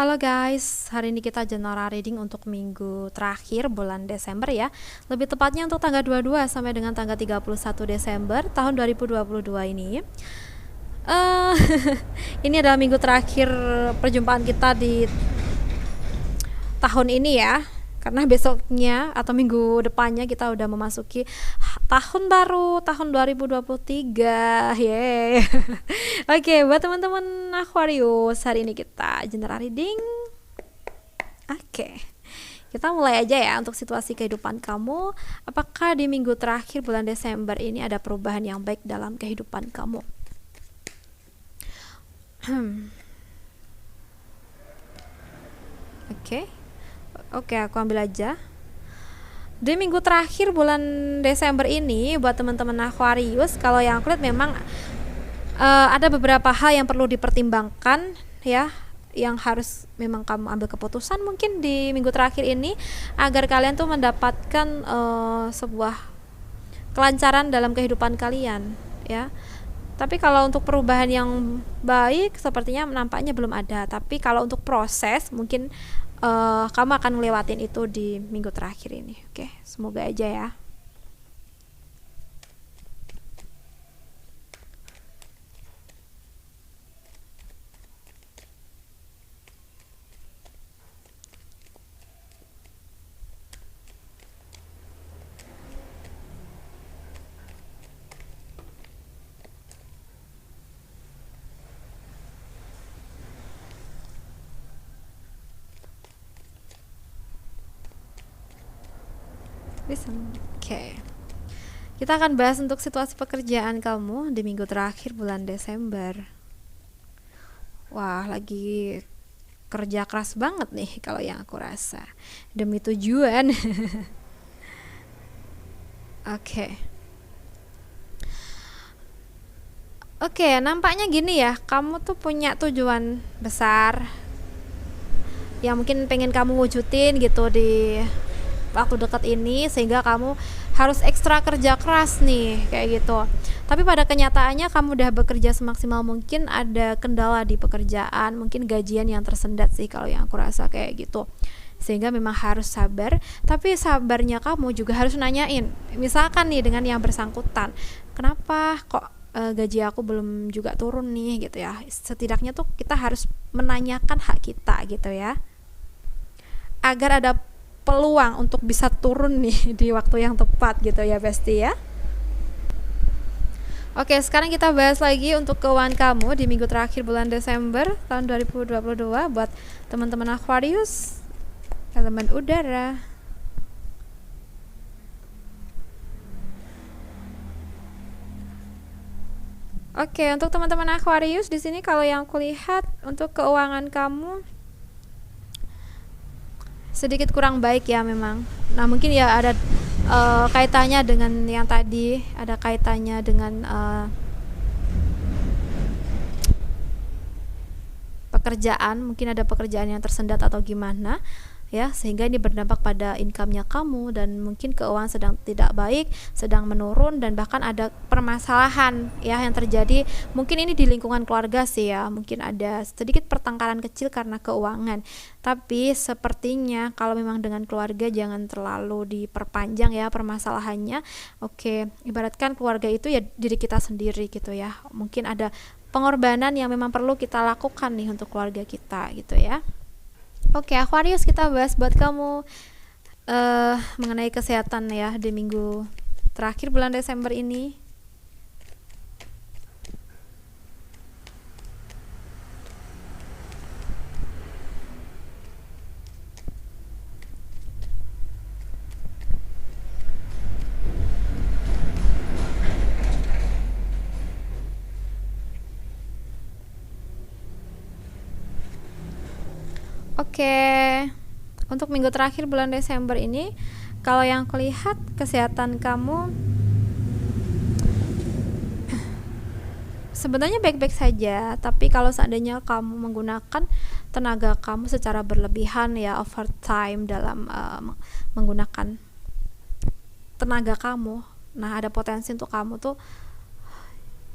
Halo guys, hari ini kita general reading untuk minggu terakhir bulan Desember ya. Lebih tepatnya untuk tanggal 22 sampai dengan tanggal 31 Desember tahun 2022 ini. Ini adalah minggu terakhir perjumpaan kita di tahun ini ya. Karena besoknya atau minggu depannya kita udah memasuki tahun baru, tahun 2023. Yeay. Oke, buat teman-teman Aquarius, hari ini kita general reading. Oke. Kita mulai aja ya untuk situasi kehidupan kamu. Apakah di minggu terakhir bulan Desember ini ada perubahan yang baik dalam kehidupan kamu? Oke, aku ambil aja. Di minggu terakhir bulan Desember ini buat teman-teman Aquarius, kalau yang aku lihat memang ada beberapa hal yang perlu dipertimbangkan ya, yang harus memang kamu ambil keputusan mungkin di minggu terakhir ini agar kalian tuh mendapatkan sebuah kelancaran dalam kehidupan kalian ya. Tapi kalau untuk perubahan yang baik sepertinya nampaknya belum ada. Tapi kalau untuk proses mungkin kamu akan ngelewatin itu di minggu terakhir ini. Oke, semoga aja ya. Oke. Kita akan bahas untuk situasi pekerjaan kamu di minggu terakhir bulan Desember. Wah, lagi kerja keras banget nih kalau yang aku rasa. Demi tujuan. Oke, nampaknya gini ya, kamu tuh punya tujuan besar yang mungkin pengen kamu wujudin gitu di waktu dekat ini, sehingga kamu harus ekstra kerja keras nih kayak gitu. Tapi pada kenyataannya kamu udah bekerja semaksimal mungkin, ada kendala di pekerjaan, mungkin gajian yang tersendat sih kalau yang aku rasa kayak gitu, sehingga memang harus sabar. Tapi sabarnya kamu juga harus nanyain, misalkan nih dengan yang bersangkutan, kenapa kok gaji aku belum juga turun nih gitu ya. Setidaknya tuh kita harus menanyakan hak kita gitu ya, agar ada peluang untuk bisa turun nih di waktu yang tepat gitu ya Besti ya. Oke, sekarang kita bahas lagi untuk keuangan kamu di minggu terakhir bulan Desember tahun 2022 buat teman-teman Aquarius elemen udara. Oke, untuk teman-teman Aquarius di sini kalau yang aku lihat untuk keuangan kamu sedikit kurang baik ya memang. Nah, mungkin ya ada kaitannya dengan yang tadi, ada kaitannya dengan pekerjaan, mungkin ada pekerjaan yang tersendat atau gimana ya, sehingga ini berdampak pada income-nya kamu, dan mungkin keuangan sedang tidak baik, sedang menurun, dan bahkan ada permasalahan ya yang terjadi. Mungkin ini di lingkungan keluarga sih ya, mungkin ada sedikit pertengkaran kecil karena keuangan. Tapi sepertinya kalau memang dengan keluarga jangan terlalu diperpanjang ya permasalahannya. Oke, ibaratkan keluarga itu ya diri kita sendiri gitu ya. Mungkin ada pengorbanan yang memang perlu kita lakukan nih untuk keluarga kita gitu ya. Oke, Aquarius, kita bahas buat kamu mengenai kesehatan ya di minggu terakhir bulan Desember ini. untuk minggu terakhir bulan Desember ini, kalau yang kulihat kesehatan kamu sebenarnya baik-baik saja, tapi kalau seandainya kamu menggunakan tenaga kamu secara berlebihan ya, overtime dalam menggunakan tenaga kamu, nah ada potensi untuk kamu tuh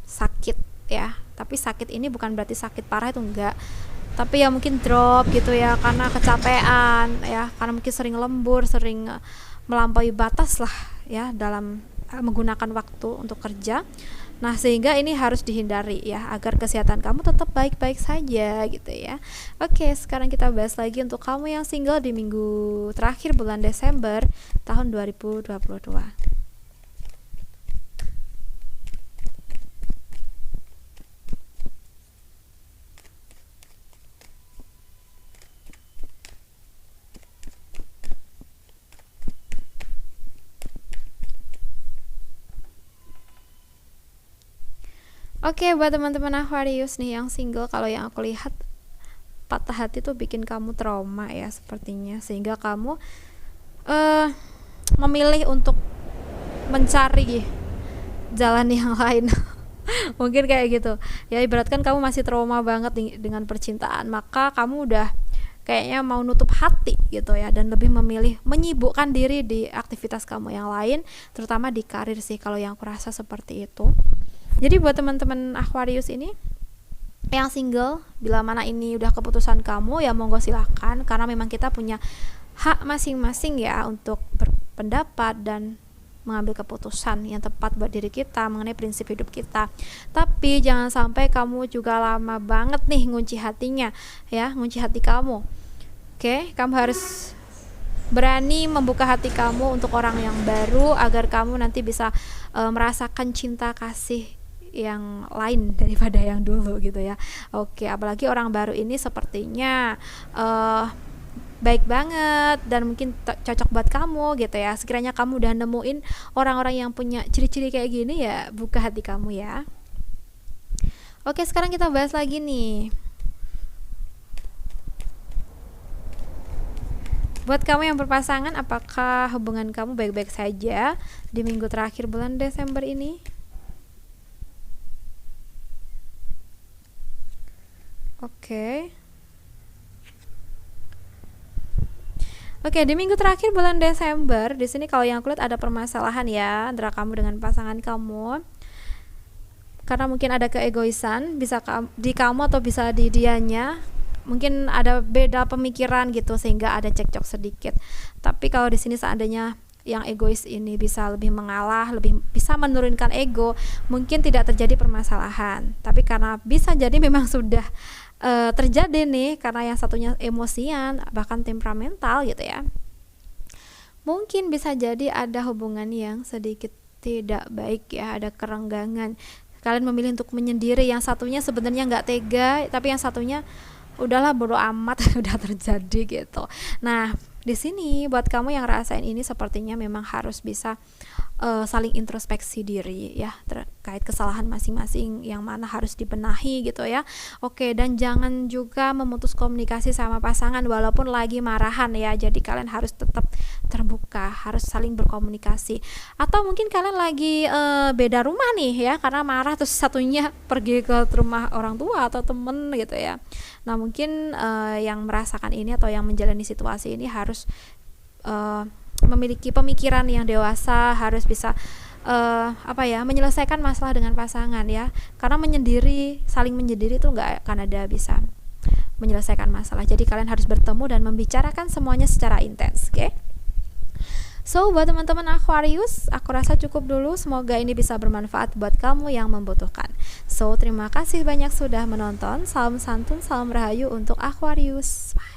sakit ya. Tapi sakit ini bukan berarti sakit parah, itu enggak, tapi ya mungkin drop gitu ya, karena kecapean ya, karena mungkin sering lembur, sering melampaui batas lah ya dalam menggunakan waktu untuk kerja. Nah, sehingga ini harus dihindari ya, agar kesehatan kamu tetap baik-baik saja gitu ya. Oke, sekarang kita bahas lagi untuk kamu yang single di minggu terakhir bulan Desember tahun 2022. Oke, buat teman-teman Aquarius nih yang single, kalau yang aku lihat patah hati tuh bikin kamu trauma ya sepertinya, sehingga kamu memilih untuk mencari jalan yang lain. Mungkin kayak gitu ya, ibaratkan kamu masih trauma banget dengan percintaan, maka kamu udah kayaknya mau nutup hati gitu ya, dan lebih memilih menyibukkan diri di aktivitas kamu yang lain, terutama di karir sih kalau yang aku rasa seperti itu. Jadi buat teman-teman Aquarius ini yang single, bila mana ini udah keputusan kamu ya monggo silakan, karena memang kita punya hak masing-masing ya untuk berpendapat dan mengambil keputusan yang tepat buat diri kita mengenai prinsip hidup kita. Tapi jangan sampai kamu juga lama banget nih ngunci hatinya ya, ngunci hati kamu. Oke, kamu harus berani membuka hati kamu untuk orang yang baru, agar kamu nanti bisa merasakan cinta kasih yang lain daripada yang dulu gitu ya. Oke, apalagi orang baru ini sepertinya baik banget dan mungkin cocok buat kamu gitu ya. Sekiranya kamu udah nemuin orang-orang yang punya ciri-ciri kayak gini ya, buka hati kamu ya. Oke, sekarang kita bahas lagi nih. Buat kamu yang berpasangan, apakah hubungan kamu baik-baik saja di minggu terakhir bulan Desember ini? Oke, di minggu terakhir bulan Desember, di sini kalau yang aku lihat ada permasalahan ya antara kamu dengan pasangan kamu. Karena mungkin ada keegoisan, bisa di kamu atau bisa di dianya. Mungkin ada beda pemikiran gitu sehingga ada cekcok sedikit. Tapi kalau di sini seandainya yang egois ini bisa lebih mengalah, lebih bisa menurunkan ego, mungkin tidak terjadi permasalahan. Tapi karena bisa jadi memang sudah terjadi nih, karena yang satunya emosian bahkan temperamental gitu ya, mungkin bisa jadi ada hubungan yang sedikit tidak baik ya, ada kerenggangan. Kalian memilih untuk menyendiri, yang satunya sebenarnya nggak tega, tapi yang satunya udahlah bodo amat udah terjadi gitu. Nah, di sini buat kamu yang rasain ini sepertinya memang harus bisa saling introspeksi diri ya, terkait kesalahan masing-masing yang mana harus dibenahi gitu ya. Oke, dan jangan juga memutus komunikasi sama pasangan walaupun lagi marahan ya. Jadi kalian harus tetap terbuka, harus saling berkomunikasi. Atau mungkin kalian lagi beda rumah nih ya, karena marah terus satunya pergi ke rumah orang tua atau temen gitu ya. Nah, mungkin yang merasakan ini atau yang menjalani situasi ini harus memiliki pemikiran yang dewasa, harus bisa menyelesaikan masalah dengan pasangan ya. Karena saling menyendiri itu nggak akan ada bisa menyelesaikan masalah. Jadi kalian harus bertemu dan membicarakan semuanya secara intens, oke? So, buat teman-teman Aquarius, aku rasa cukup dulu. Semoga ini bisa bermanfaat buat kamu yang membutuhkan. So, terima kasih banyak sudah menonton. Salam santun, salam rahayu untuk Aquarius. Bye.